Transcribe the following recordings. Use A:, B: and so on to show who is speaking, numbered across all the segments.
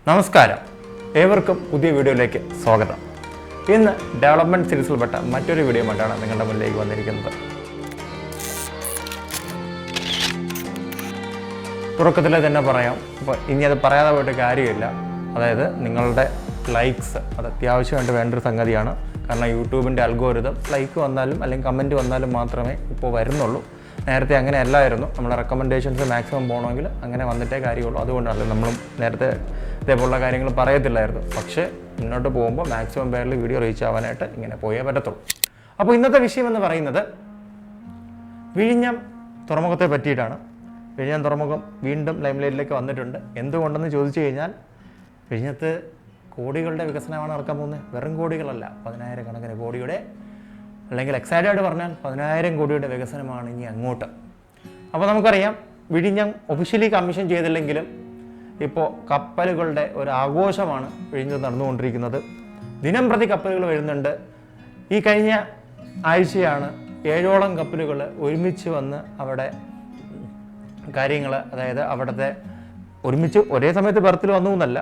A: നമസ്കാരം, ഏവർക്കും പുതിയ വീഡിയോയിലേക്ക് സ്വാഗതം. ഇന്ന് ഡെവലപ്മെൻറ്റ് സീരീസിൽപ്പെട്ട മറ്റൊരു വീഡിയോയുമായിട്ടാണ് നിങ്ങളുടെ മുന്നിലേക്ക് വന്നിരിക്കുന്നത്. തുടക്കത്തിൽ തന്നെ പറയാം, അപ്പോൾ ഇനി അത് പറയാതെ പോയിട്ട് കാര്യമില്ല. അതായത് നിങ്ങളുടെ ലൈക്സ് അത് അത്യാവശ്യമായിട്ട് വേണ്ടൊരു സംഗതിയാണ്. കാരണം യൂട്യൂബിൻ്റെ അൽഗോരിതം ലൈക്ക് വന്നാലും അല്ലെങ്കിൽ കമൻറ്റ് വന്നാലും മാത്രമേ ഇപ്പോൾ വരുന്നുള്ളൂ. നേരത്തെ അങ്ങനെ അല്ലായിരുന്നു. നമ്മുടെ റെക്കമെൻഡേഷൻസ് മാക്സിമം പോകണമെങ്കിൽ അങ്ങനെ വന്നിട്ടേ കാര്യമുള്ളൂ. അതുകൊണ്ടാണല്ലോ നമ്മളും നേരത്തെ ഇതേപോലുള്ള കാര്യങ്ങൾ പറയത്തില്ലായിരുന്നു. പക്ഷേ മുന്നോട്ട് പോകുമ്പോൾ മാക്സിമം പേരിൽ വീഡിയോ റീച്ച് ആവാനായിട്ട് ഇങ്ങനെ പോയേ പറ്റത്തുള്ളൂ. അപ്പോൾ ഇന്നത്തെ വിഷയം എന്ന് പറയുന്നത് വിഴിഞ്ഞം തുറമുഖത്തെ പറ്റിയിട്ടാണ്. വിഴിഞ്ഞം തുറമുഖം വീണ്ടും ലൈംലൈറ്റിലേക്ക് വന്നിട്ടുണ്ട്. എന്തുകൊണ്ടെന്ന് ചോദിച്ചു കഴിഞ്ഞാൽ, വിഴിഞ്ഞത്ത് കോടികളുടെ വികസനമാണ് നടക്കാൻ പോകുന്നത്. വെറും കോടികളല്ല, 10,000 കണക്കിന് കോടിയുടെ, അല്ലെങ്കിൽ എക്സാക്റ്റായിട്ട് പറഞ്ഞാൽ 10,000 കോടിയുടെ വികസനമാണ് ഇനി അങ്ങോട്ട്. അപ്പോൾ നമുക്കറിയാം, വിഴിഞ്ഞം ഒഫീഷ്യലി കമ്മീഷൻ ചെയ്തില്ലെങ്കിലും ഇപ്പോൾ കപ്പലുകളുടെ ഒരു ആഘോഷമാണ് വിഴിഞ്ഞത്ത് നടന്നുകൊണ്ടിരിക്കുന്നത്. ദിനം പ്രതി കപ്പലുകൾ വരുന്നുണ്ട്. ഈ കഴിഞ്ഞ ആഴ്ചയാണ് 7ഓളം കപ്പലുകൾ ഒരുമിച്ച് വന്ന് അവിടെ കാര്യങ്ങൾ, അതായത് അവിടുത്തെ ഒരുമിച്ച് ഒരേ സമയത്ത് ബർത്തിൽ വന്നു എന്നല്ല,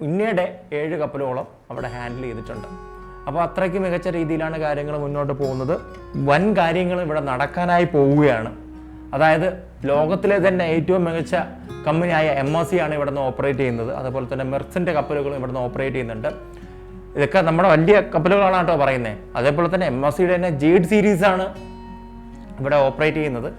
A: ഇന്നയുടെ 7 കപ്പലോളം അവിടെ ഹാൻഡിൽ ചെയ്തിട്ടുണ്ട്. അപ്പോൾ അത്രയ്ക്ക് മികച്ച രീതിയിലാണ് കാര്യങ്ങൾ മുന്നോട്ട് പോകുന്നത്. വൻ കാര്യങ്ങൾ ഇവിടെ നടക്കാനായി പോവുകയാണ്. അതായത് ലോകത്തിലെ തന്നെ ഏറ്റവും മികച്ച കമ്പനിയായ MSC ആണ് ഇവിടെ നിന്ന് ഓപ്പറേറ്റ് ചെയ്യുന്നത്. അതുപോലെ തന്നെ മെർസിൻ്റെ കപ്പലുകളും ഇവിടെ നിന്ന് ഓപ്പറേറ്റ് ചെയ്യുന്നുണ്ട്. ഇതൊക്കെ നമ്മുടെ വലിയ കപ്പലുകളാണ് കേട്ടോ പറയുന്നത്. അതേപോലെ തന്നെ MSCയുടെ തന്നെ ജേഡ് സീരീസാണ് ഇവിടെ ഓപ്പറേറ്റ് ചെയ്യുന്നത്.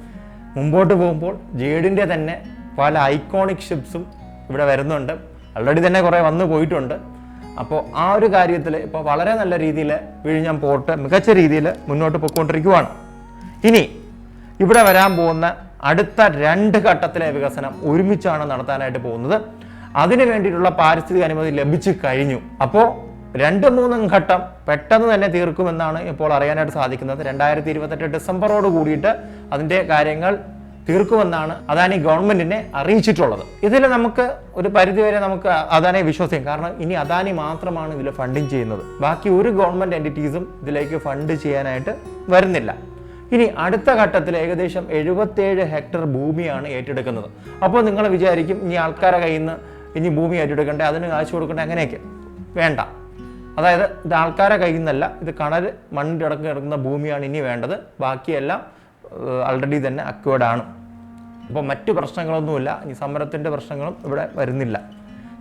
A: മുമ്പോട്ട് പോകുമ്പോൾ ജേഡിൻ്റെ തന്നെ പല ഐക്കോണിക് ഷിപ്സും ഇവിടെ വരുന്നുണ്ട്. ഓൾറെഡി തന്നെ കുറേ വന്നു പോയിട്ടുണ്ട്. അപ്പോൾ ആ ഒരു കാര്യത്തിൽ ഇപ്പോൾ വളരെ നല്ല രീതിയിൽ വിഴിഞ്ഞം പോർട്ട് മികച്ച രീതിയിൽ മുന്നോട്ട് പോയിക്കൊണ്ടിരിക്കുകയാണ്. ഇനി ഇവിടെ വരാൻ പോകുന്ന അടുത്ത 2 ഘട്ടത്തിലെ വികസനം ഒരുമിച്ചാണ് നടത്താനായിട്ട് പോകുന്നത്. അതിന് വേണ്ടിയിട്ടുള്ള പാരിസ്ഥിതിക അനുമതി ലഭിച്ചു കഴിഞ്ഞു. അപ്പോൾ 2-3 ഘട്ടം പെട്ടെന്ന് തന്നെ തീർക്കുമെന്നാണ് ഇപ്പോൾ അറിയാനായിട്ട് സാധിക്കുന്നത്. 2028 ഡിസംബറോട് കൂടിയിട്ട് അതിൻ്റെ കാര്യങ്ങൾ തീർക്കുമെന്നാണ് അദാനി ഗവൺമെന്റിനെ അറിയിച്ചിട്ടുള്ളത്. ഇതിൽ നമുക്ക് ഒരു പരിധിവരെ നമുക്ക് അദാനിയെ വിശ്വസിക്കാം. കാരണം ഇനി അദാനി മാത്രമാണ് ഇതിൽ ഫണ്ടിങ് ചെയ്യുന്നത്. ബാക്കി ഒരു ഗവൺമെന്റ് എൻറ്റിറ്റീസും ഇതിലേക്ക് ഫണ്ട് ചെയ്യാനായിട്ട് വരുന്നില്ല. ഇനി അടുത്ത ഘട്ടത്തിൽ ഏകദേശം 77 ഹെക്ടർ ഭൂമിയാണ് ഏറ്റെടുക്കുന്നത്. അപ്പോൾ നിങ്ങൾ വിചാരിക്കും, ഇനി ആൾക്കാരെ കയ്യിൽ നിന്ന് ഇനി ഭൂമി ഏറ്റെടുക്കണ്ടേ, അതിന് കാശ് കൊടുക്കണ്ടേ, അങ്ങനെയൊക്കെ വേണ്ട. അതായത് ഇത് ആൾക്കാരെ കയ്യിൽ നിന്നല്ല, ഇത് കണൽ മണ്ണിൻ്റെ ഇടക്ക് കിടക്കുന്ന ഭൂമിയാണ് ഇനി വേണ്ടത്. ബാക്കിയെല്ലാം ആൾറെഡി തന്നെ അക്വേർഡ് ആണ്. അപ്പോൾ മറ്റു പ്രശ്നങ്ങളൊന്നുമില്ല. ഇനി സമരത്തിൻ്റെ പ്രശ്നങ്ങളും ഇവിടെ വരുന്നില്ല.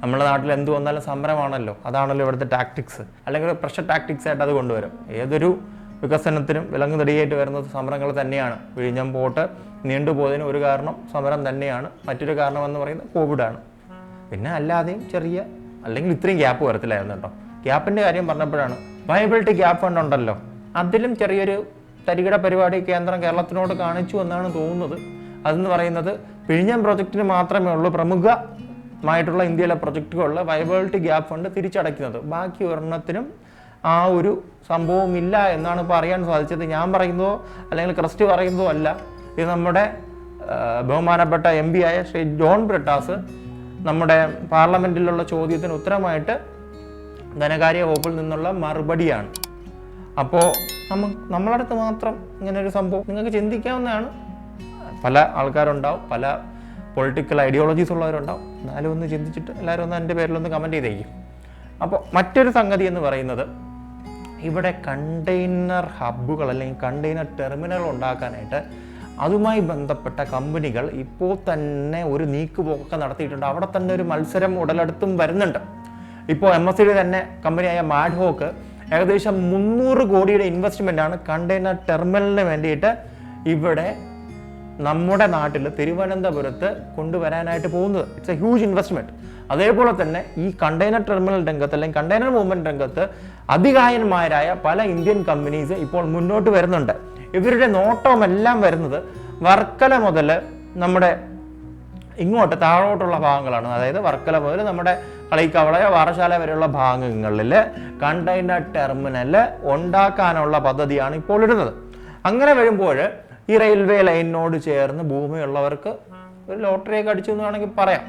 A: നമ്മുടെ നാട്ടിൽ എന്ത് വന്നാലും സമരമാണല്ലോ, അതാണല്ലോ ഇവിടുത്തെ ടാക്ടിക്സ്. അല്ലെങ്കിൽ പ്രഷർ ടാക്ടിക്സ് ആയിട്ട് അത് കൊണ്ടുവരും. ഏതൊരു വികസനത്തിനും വിലങ്ങുതടിയായിട്ട് വരുന്നത് സമരങ്ങൾ തന്നെയാണ്. വിഴിഞ്ഞം പോർട്ട് നീണ്ടുപോയതിന് ഒരു കാരണം സമരം തന്നെയാണ്. മറ്റൊരു കാരണം എന്ന് പറയുന്നത് കോവിഡാണ്. പിന്നെ അല്ലാതെയും ചെറിയ, അല്ലെങ്കിൽ ഇത്രയും ഗ്യാപ്പ് വരത്തില്ലായിരുന്നു കേട്ടോ. ഗ്യാപ്പിൻ്റെ കാര്യം പറഞ്ഞപ്പോഴാണ്, വയബിലിറ്റി ഗ്യാപ്പ് ഫണ്ട് ഉണ്ടല്ലോ, അതിലും ചെറിയൊരു തരികിട പരിപാടി കേന്ദ്രം കേരളത്തിനോട് കാണിച്ചു എന്നാണ് തോന്നുന്നത്. അതെന്ന് പറയുന്നത് വിഴിഞ്ഞം പ്രൊജക്റ്റിന് മാത്രമേ ഉള്ളൂ പ്രമുഖമായിട്ടുള്ള ഇന്ത്യയിലെ പ്രൊജക്റ്റുകളിൽ വയബിലിറ്റി ഗ്യാപ്പ് ഫണ്ട് തിരിച്ചടയ്ക്കുന്നത്. ബാക്കി ഒരെണ്ണത്തിനും ആ ഒരു സംഭവമില്ല എന്നാണ് ഇപ്പോൾ അറിയാൻ സാധിച്ചത്. ഞാൻ പറയുന്നതോ അല്ലെങ്കിൽ ക്രിസ്റ്റി പറയുന്നതോ അല്ല. ഇത് നമ്മുടെ ബഹുമാനപ്പെട്ട MP ആയ ശ്രീ ജോൺ ബ്രിട്ടാസ് നമ്മുടെ പാർലമെൻറ്റിലുള്ള ചോദ്യത്തിന് ഉത്തരമായിട്ട് ധനകാര്യ വകുപ്പിൽ നിന്നുള്ള മറുപടിയാണ്. അപ്പോൾ നമ്മളടുത്ത് മാത്രം ഇങ്ങനൊരു സംഭവം നിങ്ങൾക്ക് ചിന്തിക്കാവുന്നതാണ്. പല ആൾക്കാരുണ്ടാവും, പല പൊളിറ്റിക്കൽ ഐഡിയോളജീസ് ഉള്ളവരുണ്ടാവും. എന്നാലും ഒന്ന് ചിന്തിച്ചിട്ട് എല്ലാവരും ഒന്ന് എൻ്റെ പേരിലൊന്ന് കമൻറ്റ് ചെയ്തേക്കും. അപ്പോൾ മറ്റൊരു സംഗതി എന്ന് പറയുന്നത്, ഇവിടെ കണ്ടെയ്നർ ഹബ്ബുകൾ അല്ലെങ്കിൽ കണ്ടെയ്നർ ടെർമിനൽ ഉണ്ടാക്കാനായിട്ട് അതുമായി ബന്ധപ്പെട്ട കമ്പനികൾ ഇപ്പോൾ തന്നെ ഒരു നീക്കുപോക്കൊക്കെ നടത്തിയിട്ടുണ്ട്. അവിടെ തന്നെ ഒരു മത്സരം ഉടലെടുത്തും വരുന്നുണ്ട്. ഇപ്പോൾ MSCയുടെ തന്നെ കമ്പനിയായ മാഡ്ഹോക്ക് ഏകദേശം 300 കോടിയുടെ ഇൻവെസ്റ്റ്മെൻറ്റാണ് കണ്ടെയ്നർ ടെർമിനലിന് വേണ്ടിയിട്ട് ഇവിടെ നമ്മുടെ നാട്ടിൽ തിരുവനന്തപുരത്ത് കൊണ്ടുവരാനായിട്ട് പോകുന്നത്. It's A huge investment. അതേപോലെ തന്നെ ഈ കണ്ടെയ്നർ ടെർമിനൽ രംഗത്ത് അല്ലെങ്കിൽ കണ്ടെയ്നർ മൂവ്മെൻറ്റ് രംഗത്ത് അതികായന്മാരായ പല ഇന്ത്യൻ കമ്പനീസ് ഇപ്പോൾ മുന്നോട്ട് വരുന്നുണ്ട്. ഇവരുടെ നോട്ടമെല്ലാം വരുന്നത് വർക്കല മുതൽ നമ്മുടെ ഇങ്ങോട്ട് താഴോട്ടുള്ള ഭാഗങ്ങളാണ്. അതായത് വർക്കല മുതൽ നമ്മുടെ കളിക്കവള വാറശാല വരെയുള്ള ഭാഗങ്ങളിൽ കണ്ടെയ്നർ ടെർമിനൽ ഉണ്ടാക്കാനുള്ള പദ്ധതിയാണ് ഇപ്പോൾ ഇടുന്നത്. അങ്ങനെ വരുമ്പോൾ ഈ റെയിൽവേ ലൈനിനോട് ചേർന്ന് ഭൂമിയുള്ളവർക്ക് ഒരു ലോട്ടറിയൊക്കെ അടിച്ചു എന്ന് വേണമെങ്കിൽ പറയാം.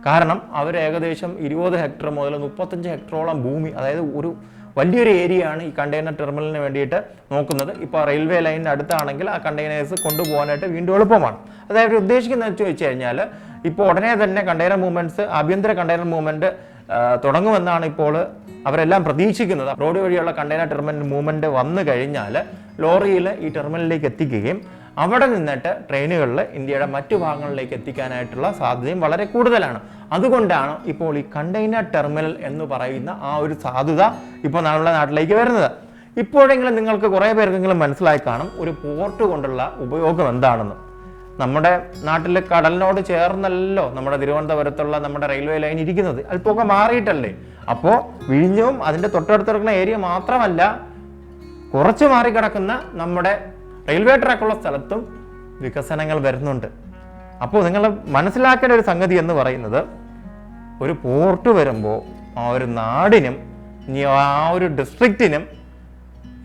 A: കാരണം അവർ ഏകദേശം 20 ഹെക്ടർ മുതൽ 35 ഹെക്ടറോളം ഭൂമി, അതായത് ഒരു വലിയൊരു ഏരിയയാണ് ഈ കണ്ടെയ്നർ ടെർമിനലിന് വേണ്ടിയിട്ട് നോക്കുന്നത്. ഇപ്പോൾ റെയിൽവേ ലൈനിന് അടുത്താണെങ്കിൽ ആ കണ്ടെയ്നേഴ്സ് കൊണ്ടുപോകാനായിട്ട് വീണ്ടും എളുപ്പമാണ്. അതായത് ഉദ്ദേശിക്കുന്നത് വെച്ച് കഴിഞ്ഞാൽ, ഇപ്പോൾ ഉടനെ തന്നെ കണ്ടെയ്നർ മൂവ്മെൻറ്റ്സ്, ആഭ്യന്തര കണ്ടെയ്നർ മൂവ്മെൻറ്റ് തുടങ്ങുമെന്നാണ് ഇപ്പോൾ അവരെല്ലാം പ്രതീക്ഷിക്കുന്നത്. റോഡ് വഴിയുള്ള കണ്ടെയ്നർ ടെർമിനൽ മൂവ്മെൻറ്റ് വന്നു കഴിഞ്ഞാൽ ലോറിയിൽ ഈ ടെർമിനലിലേക്ക് എത്തിക്കുകയും അവിടെ നിന്നിട്ട് ട്രെയിനുകളിൽ ഇന്ത്യയുടെ മറ്റു ഭാഗങ്ങളിലേക്ക് എത്തിക്കാനായിട്ടുള്ള സാധ്യതയും വളരെ കൂടുതലാണ്. അതുകൊണ്ടാണ് ഇപ്പോൾ ഈ കണ്ടെയ്നർ ടെർമിനൽ എന്ന് പറയുന്ന ആ ഒരു സാധ്യത ഇപ്പോൾ നമ്മുടെ നാട്ടിലേക്ക് വരുന്നത്. ഇപ്പോഴെങ്കിലും നിങ്ങൾക്ക് കുറേ പേർക്കെങ്കിലും മനസ്സിലായി കാണും ഒരു പോർട്ട് കൊണ്ടുള്ള ഉപയോഗം എന്താണെന്ന്. നമ്മുടെ നാട്ടിൽ കടലിനോട് ചേർന്നല്ലോ നമ്മുടെ തിരുവനന്തപുരത്തുള്ള നമ്മുടെ റെയിൽവേ ലൈൻ ഇരിക്കുന്നത്, അല്പമൊക്കെ മാറിയിട്ടല്ലേ. അപ്പോൾ വിഴിഞ്ഞവും അതിൻ്റെ തൊട്ടടുത്തിറക്കുന്ന ഏരിയ മാത്രമല്ല, കുറച്ച് മാറിക്കിടക്കുന്ന നമ്മുടെ റെയിൽവേ ട്രാക്കുള്ള സ്ഥലത്തും വികസനങ്ങൾ വരുന്നുണ്ട്. അപ്പോൾ നിങ്ങൾ മനസ്സിലാക്കേണ്ട ഒരു സംഗതി എന്ന് പറയുന്നത്, ഒരു പോർട്ട് വരുമ്പോൾ ആ ഒരു നാടിനും ഇനി ആ ഒരു ഡിസ്ട്രിക്റ്റിനും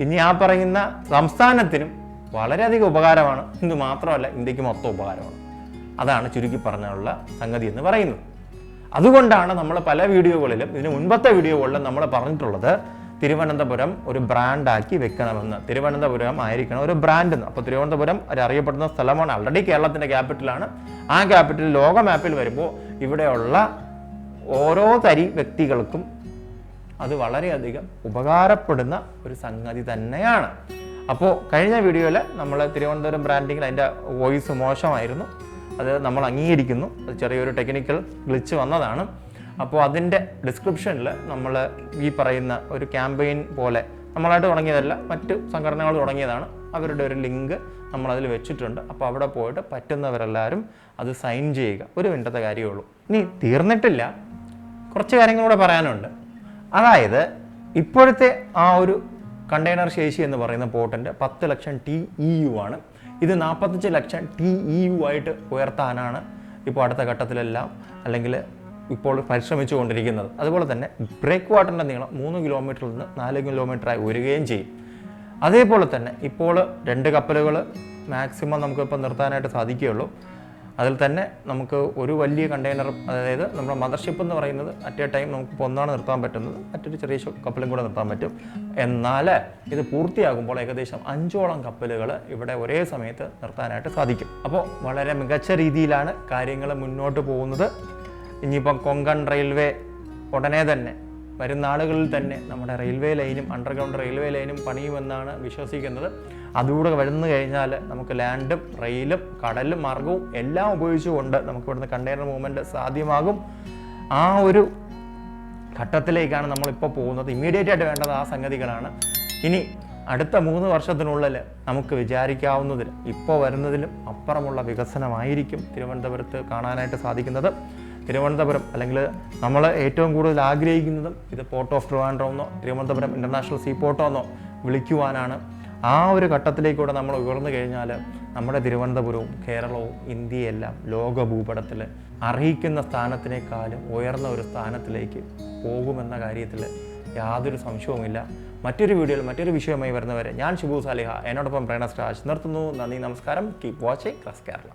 A: ഇനി ആ പറയുന്ന സംസ്ഥാനത്തിനും വളരെയധികം ഉപകാരമാണ്. ഇത് മാത്രമല്ല, ഇന്ത്യക്ക് മൊത്തം ഉപകാരമാണ്. അതാണ് ചുരുക്കി പറഞ്ഞുള്ള സംഗതി എന്ന് പറയുന്നത്. അതുകൊണ്ടാണ് നമ്മൾ പല വീഡിയോകളിലും, ഇതിന് മുൻപത്തെ വീഡിയോകളിലും നമ്മൾ പറഞ്ഞിട്ടുള്ളത് തിരുവനന്തപുരം ഒരു ബ്രാൻഡാക്കി വെക്കണമെന്ന്. തിരുവനന്തപുരം ആയിരിക്കണം ഒരു ബ്രാൻഡ് എന്ന്. അപ്പോൾ തിരുവനന്തപുരം ഒരു അറിയപ്പെടുന്ന സ്ഥലമാണ്, ആൾറെഡി കേരളത്തിൻ്റെ ക്യാപിറ്റലാണ്. ആ ക്യാപിറ്റൽ ലോക മാപ്പിൽ വരുമ്പോൾ ഇവിടെയുള്ള ഓരോ തരി വ്യക്തികൾക്കും അത് വളരെയധികം ഉപകാരപ്പെടുന്ന ഒരു സംഗതി തന്നെയാണ്. അപ്പോൾ കഴിഞ്ഞ വീഡിയോയിൽ നമ്മൾ തിരുവനന്തപുരം ബ്രാൻഡിങ്ങിൽ അതിൻ്റെ വോയിസ് മോശമായിരുന്നു, അത് നമ്മൾ അംഗീകരിക്കുന്നു. അത് ചെറിയൊരു ടെക്നിക്കൽ ഗ്ലിച്ച് വന്നതാണ്. അപ്പോൾ അതിൻ്റെ ഡിസ്ക്രിപ്ഷനിൽ നമ്മൾ ഈ പറയുന്ന ഒരു ക്യാമ്പയിൻ പോലെ, നമ്മളായിട്ട് തുടങ്ങിയതല്ല, മറ്റ് സംഘടനകൾ തുടങ്ങിയതാണ്, അവരുടെ ഒരു ലിങ്ക് നമ്മളതിൽ വെച്ചിട്ടുണ്ട്. അപ്പോൾ അവിടെ പോയിട്ട് പറ്റുന്നവരെല്ലാവരും അത് സൈൻ ചെയ്യുക. ഒരു മിനിറ്റത്തെ കാര്യമുള്ളൂ. ഇനി തീർന്നിട്ടില്ല, കുറച്ച് കാര്യങ്ങളൂടെ പറയാനുണ്ട്. അതായത് ഇപ്പോഴത്തെ ആ ഒരു കണ്ടെയ്നർ ശേഷി എന്ന് പറയുന്ന പോർട്ടിൻ്റെ 10 ലക്ഷം TEU ആണ്. ഇത് 45 ലക്ഷം TEU ആയിട്ട് ഉയർത്താനാണ് ഇപ്പോൾ അടുത്ത ഘട്ടത്തിലെല്ലാം അല്ലെങ്കിൽ ഇപ്പോൾ പരിശ്രമിച്ചു കൊണ്ടിരിക്കുന്നത്. അതുപോലെ തന്നെ ബ്രേക്ക് വാട്ടറിൻ്റെ നീളം 3 കിലോമീറ്ററിൽ നിന്ന് 4 കിലോമീറ്ററായി ഉയരുകയും ചെയ്യും. അതേപോലെ തന്നെ ഇപ്പോൾ 2 കപ്പലുകൾ മാക്സിമം നമുക്കിപ്പോൾ നിർത്താനായിട്ട് സാധിക്കുകയുള്ളൂ. അതിൽ തന്നെ നമുക്ക് ഒരു വലിയ കണ്ടെയ്നർ, അതായത് നമ്മുടെ മദർഷിപ്പ് എന്ന് പറയുന്നത് അറ്റ് എ ടൈം നമുക്ക് ഒന്നാണ് നിർത്താൻ പറ്റുന്നത്, മറ്റൊരു ചെറിയ കപ്പലും കൂടെ നിർത്താൻ പറ്റും. എന്നാൽ ഇത് പൂർത്തിയാകുമ്പോൾ ഏകദേശം 5ഓളം കപ്പലുകൾ ഇവിടെ ഒരേ സമയത്ത് നിർത്താനായിട്ട് സാധിക്കും. അപ്പോൾ വളരെ മികച്ച രീതിയിലാണ് കാര്യങ്ങൾ മുന്നോട്ട് പോകുന്നത്. ഇനിയിപ്പം കൊങ്കൺ റെയിൽവേ ഉടനെ തന്നെ വരുന്ന ആളുകളിൽ തന്നെ നമ്മുടെ റെയിൽവേ ലൈനും അണ്ടർഗ്രൗണ്ട് റെയിൽവേ ലൈനും പണിയുമെന്നാണ് വിശ്വസിക്കുന്നത്. അതുകൂടെ വരുന്നു കഴിഞ്ഞാൽ നമുക്ക് ലാൻഡും റെയിലും കടലും മാർഗവും എല്ലാം ഉപയോഗിച്ചുകൊണ്ട് നമുക്ക് ഇവിടുന്ന് കണ്ടെയ്നർ മൂവ്മെൻറ്റ് സാധ്യമാകും. ആ ഒരു ഘട്ടത്തിലേക്കാണ് നമ്മളിപ്പോൾ പോകുന്നത്. ഇമ്മീഡിയറ്റ് ആയിട്ട് വേണ്ടത് ആ സംഗതികളാണ്. ഇനി അടുത്ത 3 വർഷത്തിനുള്ളിൽ നമുക്ക് വിചാരിക്കാവുന്നതിലും ഇപ്പോൾ വരുന്നതിലും അപ്പുറമുള്ള വികസനമായിരിക്കും തിരുവനന്തപുരത്ത് കാണാനായിട്ട് സാധിക്കുന്നത്. തിരുവനന്തപുരം അല്ലെങ്കിൽ നമ്മൾ ഏറ്റവും കൂടുതൽ ആഗ്രഹിക്കുന്നതും ഇത് പോർട്ട് ഓഫ് ട്രിവാൻഡ്രം എന്നോ തിരുവനന്തപുരം ഇൻ്റർനാഷണൽ സീ പോർട്ടോ എന്നോ വിളിക്കുവാനാണ്. ആ ഒരു ഘട്ടത്തിലേക്കൂടെ നമ്മൾ ഉയർന്നു കഴിഞ്ഞാൽ നമ്മുടെ തിരുവനന്തപുരവും കേരളവും ഇന്ത്യയെല്ലാം ലോക ഭൂപടത്തിൽ അർഹിക്കുന്ന സ്ഥാനത്തിനേക്കാളും ഉയർന്ന ഒരു സ്ഥാനത്തിലേക്ക് പോകുമെന്ന കാര്യത്തിൽ യാതൊരു സംശയവുമില്ല. മറ്റൊരു വീഡിയോയിൽ മറ്റൊരു വിഷയവുമായി വരുന്നവരെ ഞാൻ ഷിബു സാലിഹ, എന്നോടൊപ്പം പ്രേണസ് രാജ് നിർത്തുന്നു. നന്ദി, നമസ്കാരം. Keep watching class Kerala.